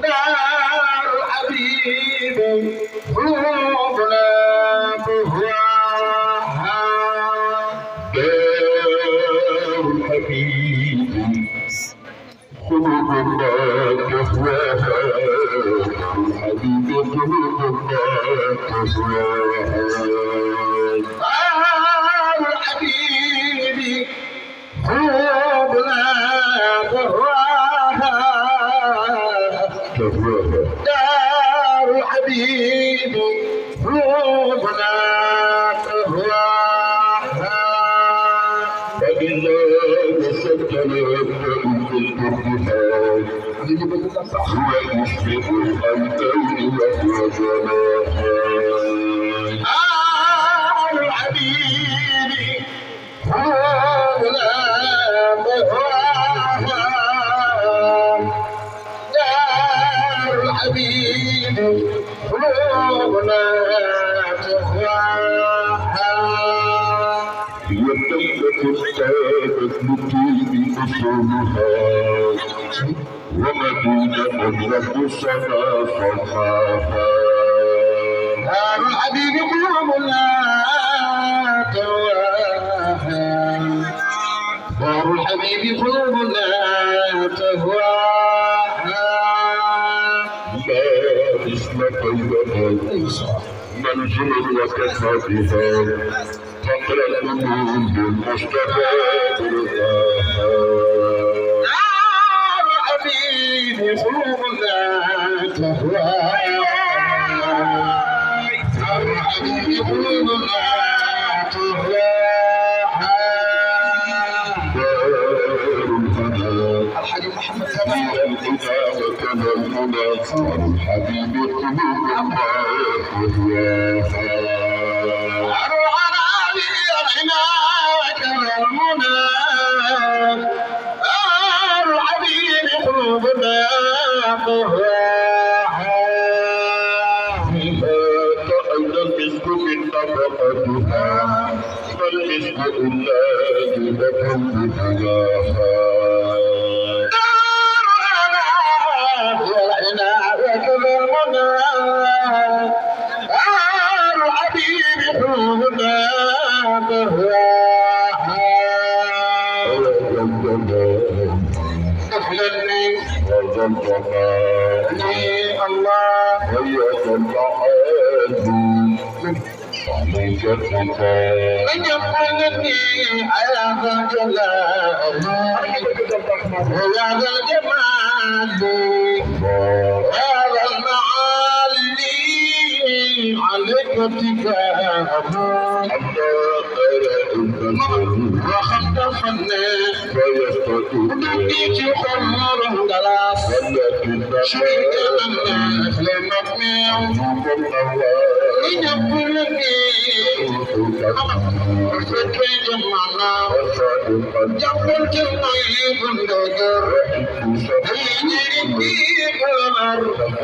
دار الحبيب قلوبنا تهواها دار الحبيب قلوبنا تهواها الحبيب قلوبنا تهواها دار الحبيب قلوبنا تهواها دار الحبيب قلوبنا تهواها فإذا وصلتنا هو يشبه الأمتين وهو جماها دار الحبيب قلوبنا تهواها دار الحبيب قلوبنا تهواها هي الطيبة السادة التي أصولها ومدينة مدرك السما صفاها دار الحبيب قلوبنا تهواها دار الحبيب قلوبنا تهواها ما اسم طيبها منزل وكفاتها فقر الأمور بالمصطفى برقاها دار الحبيب قلوبنا تهواها دار الحبيب قلوبنا تهواها الحبيب محمد تمام الهدى وكذا المنى الحبيب قلوبنا تهواها أروعنا بأرحناك المنى الحبيب قلوبنا تهواها فيها تأيد المسك من نفقتها فالمسك إلا جبة بهواها الله وياك عليك الخطا من يقولني على ذا الجلال ويا ذا الجمال ويا ذا المعالي عليك اتكاب وخلت فنان ودقيت خمر دلاس شريك الناس لمقمع من يقولني فكر جمعنا جبل جمعي بندقر هيجي بيقمر الله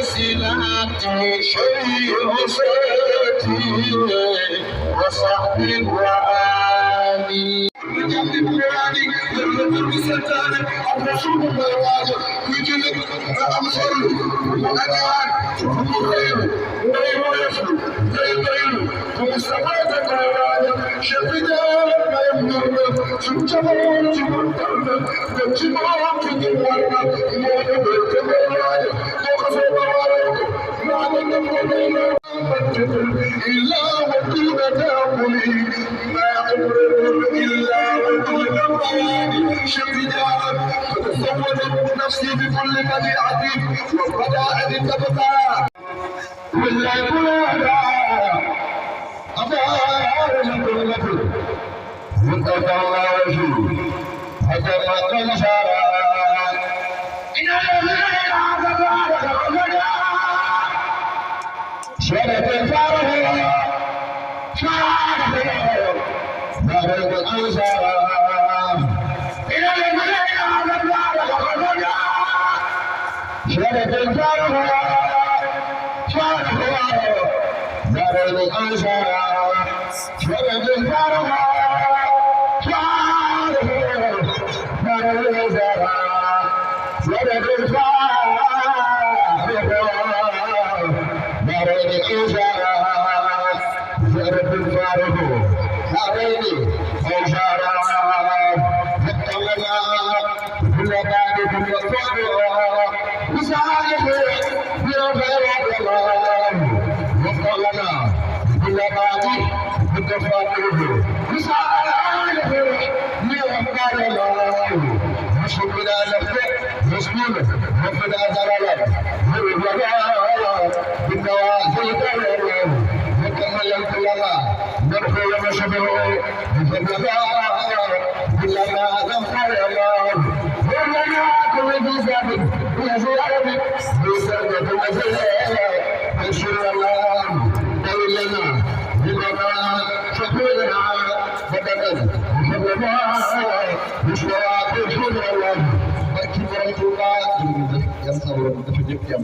بسلاتي شيء وصلاتي وصحبي وآلي الرسول بالواجب يجلد الأمثال والأنوار والخير ويفلو ويبين ومستفاد بالواجب شفدان ما يمنون سنجبون جبون تجبون تجبون موجب الواجب وخفوا بالواجب ما نمنون إلا وكل تأملي ما أمر إلا وكل تأملي شفدان فتزودت نفسي بكل بديعة وبدائع تبقى بالله ولا أبار لكل لكل وانت الله وجود هذا ما كان شارع إن الذين عذبوا شرف الفارغ شرف بارد الأنصار إن الذين عذبوا شرف الفارغ شرف بارد الأنصار شرف الفارغ شرف بارد الأنصار شرف الفارغ بارد الأنصار شرف الفارغ بارد الأنصار حتى لنا كل بعد كل فارغ مساعده بغير الله وقالنا كل بعد كل فارغ مساعده بغير الله وشكرا لك مسلم ربنا دلاله بالولاء بالنوازل الله وكمل الكلام نرجو وشبه بالفضلاء بالله نغفر الله ولنا كل جزاب وزيارة بسنة المزيد انشر الله دولنا بالولاء شكرنا بدلا بالفضلاء بشواك شكر الله كبرت الله يا صبر تفجك يا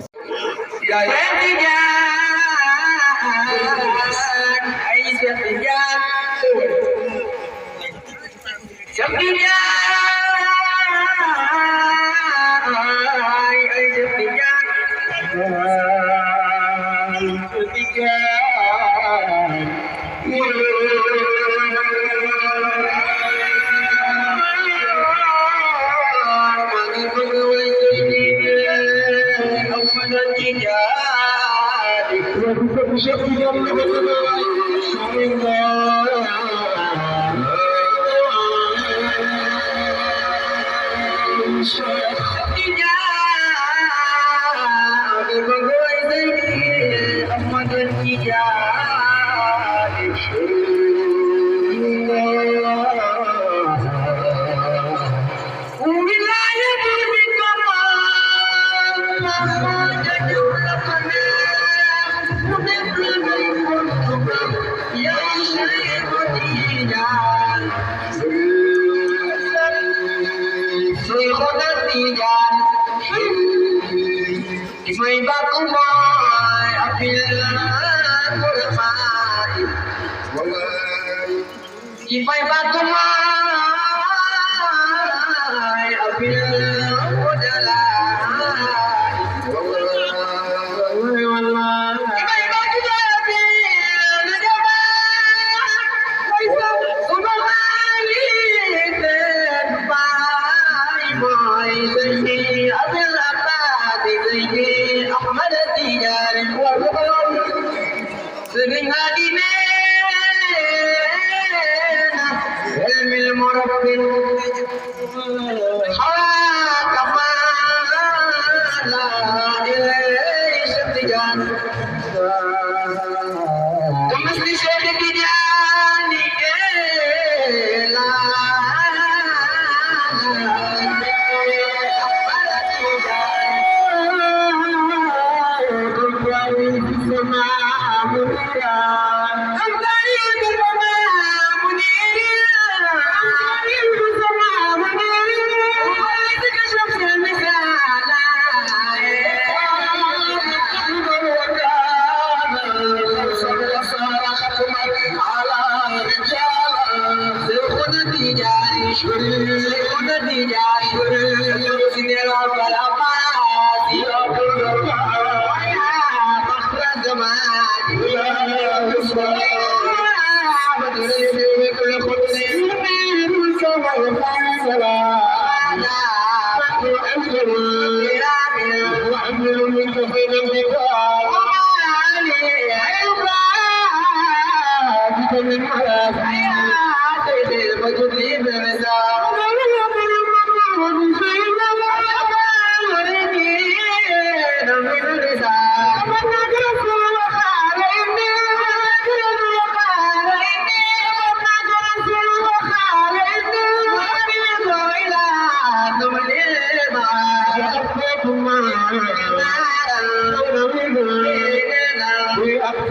I'm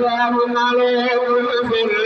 سلام عليكم في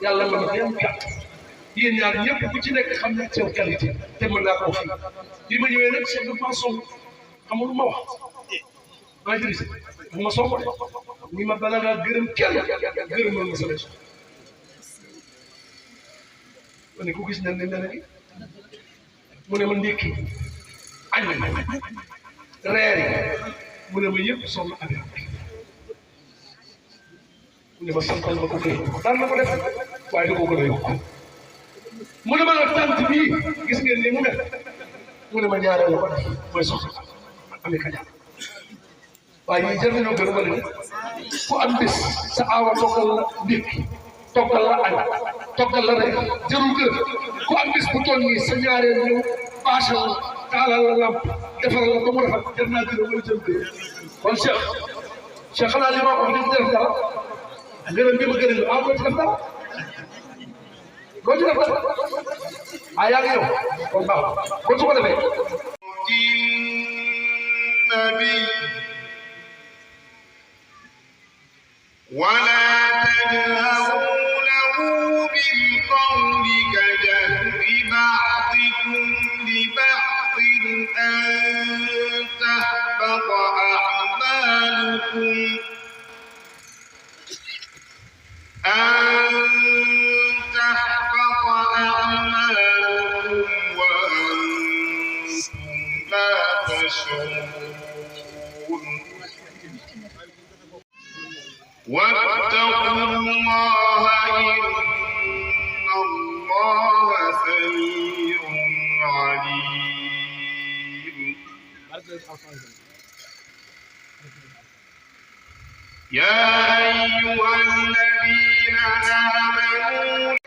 yàlla mën na yem gàtt yéen ñaar ñëpp ku ci nekk xam ne seen qualité te mën naa koo fi bi ma ñëwee nag chef de pension xamul lu ma wax maa ngi dirisi bu ma soog ni ma bala ngaa gërëm kenn gërëmal ma sama ma ne ku gis ne ne gi mu ne ma ndékki añ reer yi mu ne ma yëpp soxna affaire mu ne ma santal ma ko kay daan na ko def waaye da koo gën a yokk mu ne ma la tant bii gis ngeen ni mu mel mu ne ma ñaareel la ko def mooy soxna Ami Kaja waaye ñi jar nañoo gën a bëri ku am bés sa aawa toggal la ndékki toggal la añ toggal la rek jarul gërëm ku am bés bu toll nii sa ñaareel ñëw bâche la taalal la lamp defaral la ba mu rafet jar naa gërëm wala jël gërëm kon Cheikh xanaa li ma wax ni def dara gërëm bi ma gërëm ah doo ci def dara doo ci def dara ah yaa ngi ñëw kon baax kon su ko defee ولا تجهروا له بالقول كجهر بعضكم لبعض تحبط أعمالكم وأنتم لا تشعرون واتقوا الله إن الله سميع عليم يا أيها الذين آمنوا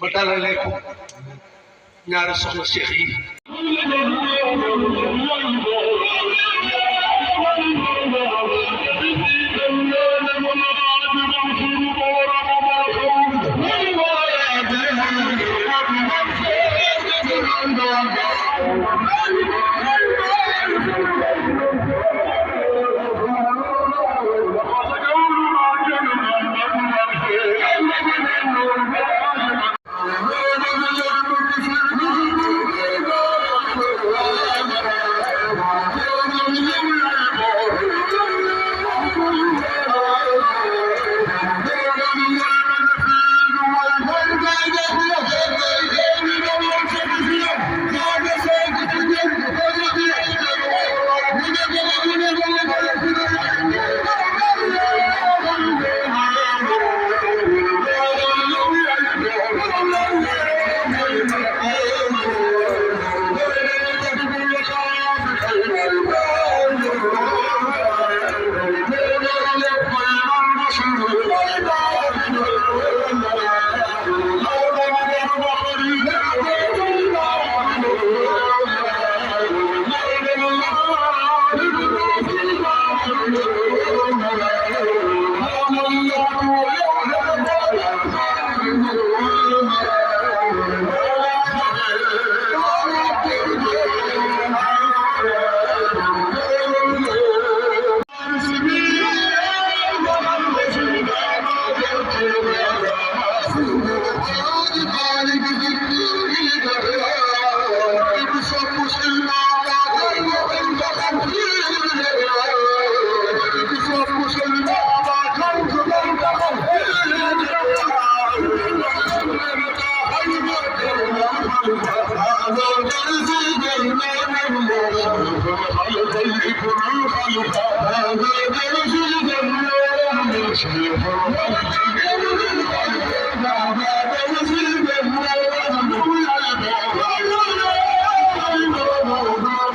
ba dalale ko ñaari soxna Cheikh yi Thank you.